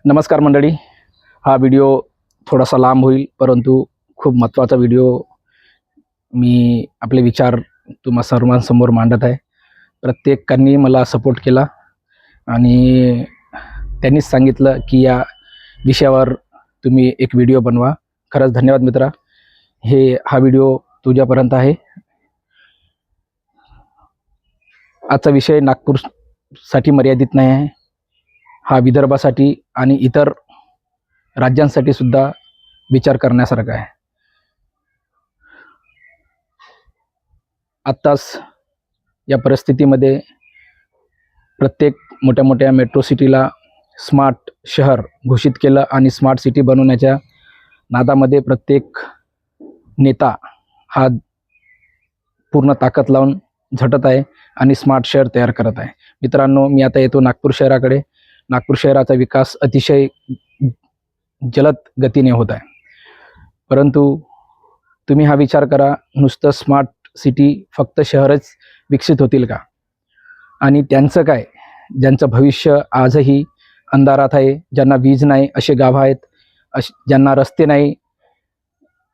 नमस्कार मंडळी. हा व्हिडिओ थोडासा लांब होईल, परंतु खूप महत्त्वाचा व्हिडिओ मी आपले विचार तुम्हा सर्वांसमोर मांडत आहे. प्रत्येकांनी मला सपोर्ट केला आणि त्यांनीच सांगितलं की या विषयावर तुम्ही एक व्हिडिओ बनवा. खरंच धन्यवाद मित्रा. हा व्हिडिओ तुझ्यापर्यंत आहे. आजचा विषय नागपूरसाठी मर्यादित नाही आहे. हा विदर्भासाठी आणि इतर राज्यांसाठी सुद्धा विचार करण्यासारखा आहे. आत्ताच या परिस्थितीमध्ये प्रत्येक मोठ्या मोठ्या मेट्रो सिटीला स्मार्ट शहर घोषित केलं आणि स्मार्ट सिटी बनवण्याच्या नादामध्ये प्रत्येक नेता हा पूर्ण ताकद लावून झटत आहे आणि स्मार्ट शहर तयार करत आहे. मित्रांनो, मी आता येतो नागपूर शहराकडे. नागपूर शहराचा विकास अतिशय जलद गतीने होत आहे. परंतु तुम्ही हा विचार करा, नुसतं स्मार्ट सिटी फक्त शहरच विकसित होतील का? आणि त्यांचं काय, ज्यांचं भविष्य आजही अंधारात आहे, ज्यांना वीज नाही असे गावं आहेत, ज्यांना रस्ते नाही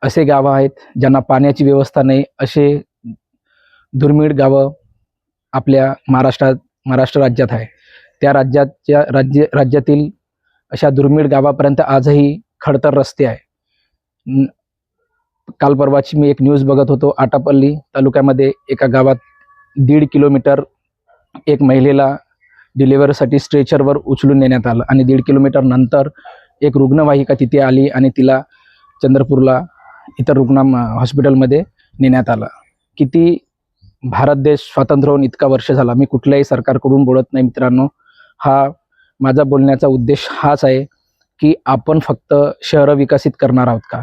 असे गावं आहेत, ज्यांना पाण्याची व्यवस्था नाही असे दुर्मिळ गावं आपल्या महाराष्ट्र राज्यात आहे. त्या राज्यातील अशा दुर्मिळ गावापर्यंत आजही खडतर रस्ते आहे. काल परवाची मी एक न्यूज बघत होतो. आटापल्ली तालुक्यामध्ये एका गावात 1.5 किलोमीटर एक महिलेला डिलिव्हरीसाठी स्ट्रेचरवर उचलून नेण्यात आलं आणि 1.5 किलोमीटर नंतर एक रुग्णवाहिका तिथे आली आणि तिला चंद्रपूरला इतर हॉस्पिटलमध्ये नेण्यात आलं. किती भारत देश स्वातंत्र्य होऊन इतका वर्ष झाला, मी कुठल्याही सरकारकडून बोलत नाही मित्रांनो. हा माझा बोलण्याचा उद्देश हाच आहे की आपण फक्त शहरं विकसित करणार आहोत का?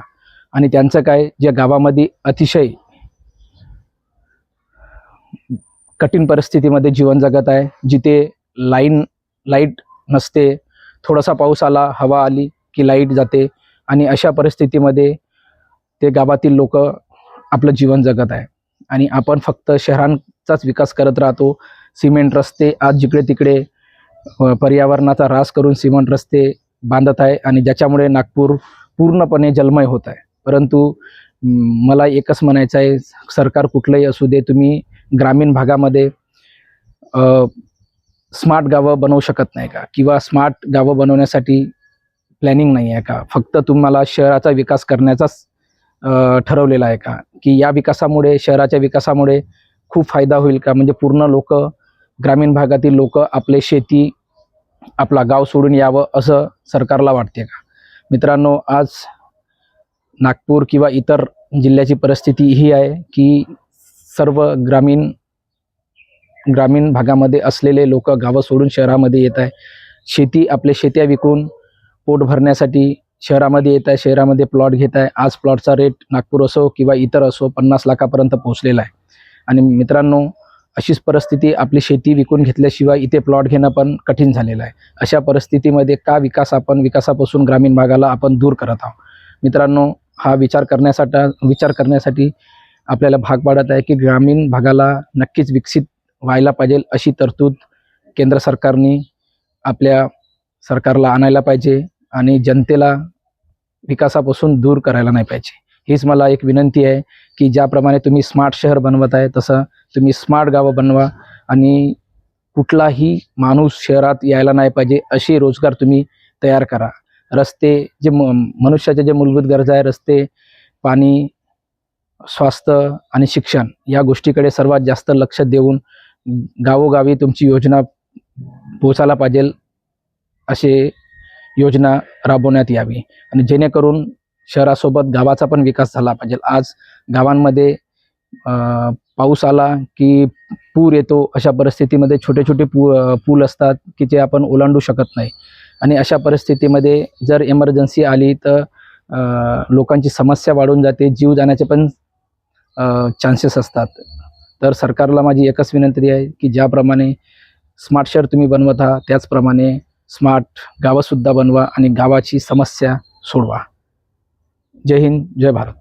आणि त्यांचं काय, ज्या गावामध्ये अतिशय कठीण परिस्थितीमध्ये जीवन जगत आहे, जिथे लाईट नसते, थोडासा पाऊस आला, हवा आली की लाईट जाते आणि अशा परिस्थितीमध्ये ते गावातील लोक आपलं जीवन जगत आहे. आणि आपण फक्त शहरांचाच विकास करत राहतो. सिमेंट रस्ते आज जिकडे तिकडे पर्यावरणाचा ऱ्हास करून सिमेंट रस्ते बांधत आहे आणि ज्याच्यामुळे नागपूर पूर्णपणे जलमय होत आहे. परंतु मला एकच म्हणायचं आहे, सरकार कुठलंही असू दे, तुम्ही ग्रामीण भागामध्ये स्मार्ट गावं बनवू शकत नाही का? किंवा स्मार्ट गावं बनवण्यासाठी प्लॅनिंग नाही आहे का? फक्त तुम्हाला शहराचा विकास करण्याचाच ठरवलेला आहे का? की या विकासामुळे, शहराच्या विकासामुळे खूप फायदा होईल का? म्हणजे पूर्ण लोक, ग्रामीण भागातील लोक आपले शेती, आपला गाव सोडून यावं असं सरकारला वाटते का? मित्रांनो, आज नागपूर किंवा इतर जिल्ह्याची परिस्थिती ही आहे की सर्व ग्रामीण भागामध्ये असलेले लोक गावं सोडून शहरामध्ये येत आहे. आपले शेत्या विकून पोट भरण्यासाठी शहरामध्ये येत आहे, शहरामध्ये प्लॉट घेत आहे. आज प्लॉटचा रेट नागपूर असो किंवा इतर असो 50 लाखापर्यंत पोहोचलेला आहे. आणि मित्रांनो, अशीच परिस्थिती, आपली शेती विकून घेतल्याशिवाय इथे प्लॉट घेणं पण कठीण झालेलं आहे. अशा परिस्थितीमध्ये का विकासापासून ग्रामीण भागाला आपण दूर करत आहोत? मित्रांनो, हा विचार करण्यासाठी आपल्याला भाग पाडत आहे की ग्रामीण भागाला नक्कीच विकसित व्हायला पाहिजे अशी तरतूद केंद्र सरकारने आपल्या सरकारला आणायला पाहिजे आणि जनतेला विकासापासून दूर करायला नाही पाहिजे. हीच मला एक विनंती आहे की ज्याप्रमाणे तुम्ही स्मार्ट शहर बनवत आहे तसं तुम्ही स्मार्ट गावं बनवा आणि कुठलाही माणूस शहरात यायला नाही पाहिजे असे रोजगार तुम्ही तयार करा. रस्ते, जे मनुष्याच्या जे मूलभूत गरजा आहे, रस्ते, पाणी, स्वास्थ्य आणि शिक्षण, या गोष्टीकडे सर्वात जास्त लक्ष देऊन गावोगावी तुमची योजना पोचायला पाहिजे असे योजना राबवण्यात यावी आणि जेणेकरून शहरासोबत गावाचा पण विकास झाला पाहिजे. आज गावांमध्ये पाऊस आला की पूर येतो. अशा परिस्थितीमध्ये छोटे छोटे पूल असतात की जे आपण ओलांडू शकत नाही आणि अशा परिस्थितीमध्ये जर इमर्जन्सी आली तर लोकांची समस्या वाढून जाते, जीव जाण्याचे पण चान्सेस असतात. तर सरकारला माझी एकच विनंती आहे की ज्याप्रमाणे स्मार्ट शहर तुम्ही बनवत आहात त्याचप्रमाणे स्मार्ट गावंसुद्धा बनवा आणि गावाची समस्या सोडवा. जय हिंद, जय भारत.